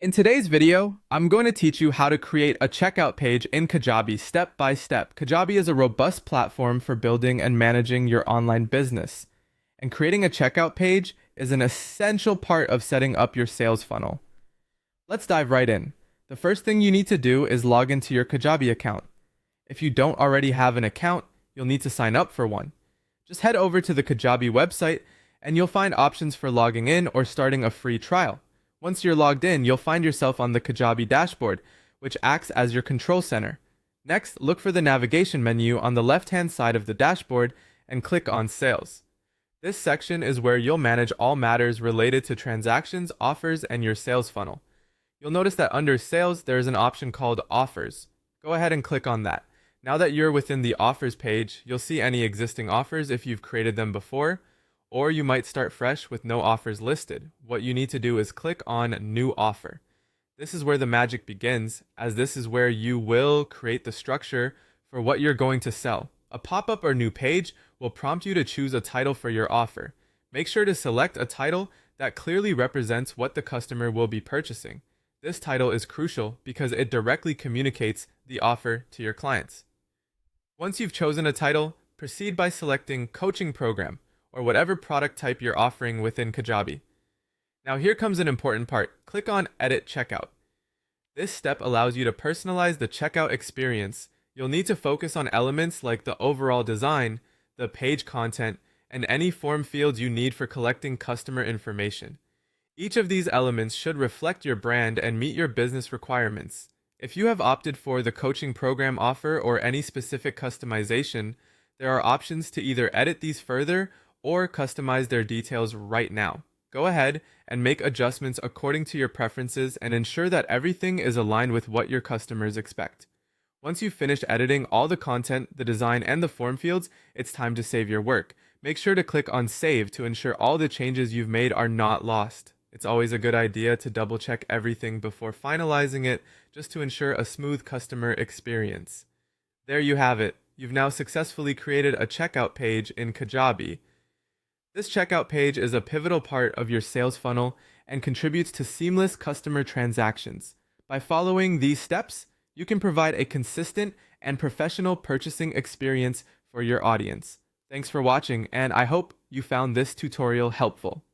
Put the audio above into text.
In today's video, I'm going to teach you how to create a checkout page in Kajabi step by step. Kajabi is a robust platform for building and managing your online business, and creating a checkout page is an essential part of setting up your sales funnel. Let's dive right in. The first thing you need to do is log into your Kajabi account. If you don't already have an account, you'll need to sign up for one. Just head over to the Kajabi website and you'll find options for logging in or starting a free trial. Once you're logged in, you'll find yourself on the Kajabi dashboard, which acts as your control center. Next, look for the navigation menu on the left-hand side of the dashboard and click on Sales. This section is where you'll manage all matters related to transactions, offers, and your sales funnel. You'll notice that under Sales, there is an option called Offers. Go ahead and click on that. Now that you're within the Offers page, you'll see any existing offers if you've created them before, or you might start fresh with no offers listed. What you need to do is click on New Offer. This is where the magic begins, as this is where you will create the structure for what you're going to sell. A pop-up or new page will prompt you to choose a title for your offer. Make sure to select a title that clearly represents what the customer will be purchasing. This title is crucial because it directly communicates the offer to your clients. Once you've chosen a title, proceed by selecting Coaching Program, or whatever product type you're offering within Kajabi. Now here comes an important part. Click on Edit Checkout. This step allows you to personalize the checkout experience. You'll need to focus on elements like the overall design, the page content, and any form fields you need for collecting customer information. Each of these elements should reflect your brand and meet your business requirements. If you have opted for the coaching program offer or any specific customization, there are options to either edit these further or customize their details right now. Go ahead and make adjustments according to your preferences and ensure that everything is aligned with what your customers expect. Once you've finished editing all the content, the design, and the form fields, it's time to save your work. Make sure to click on Save to ensure all the changes you've made are not lost. It's always a good idea to double check everything before finalizing it, just to ensure a smooth customer experience. There you have it. You've now successfully created a checkout page in Kajabi. This checkout page is a pivotal part of your sales funnel and contributes to seamless customer transactions. By following these steps, you can provide a consistent and professional purchasing experience for your audience. Thanks for watching, and I hope you found this tutorial helpful.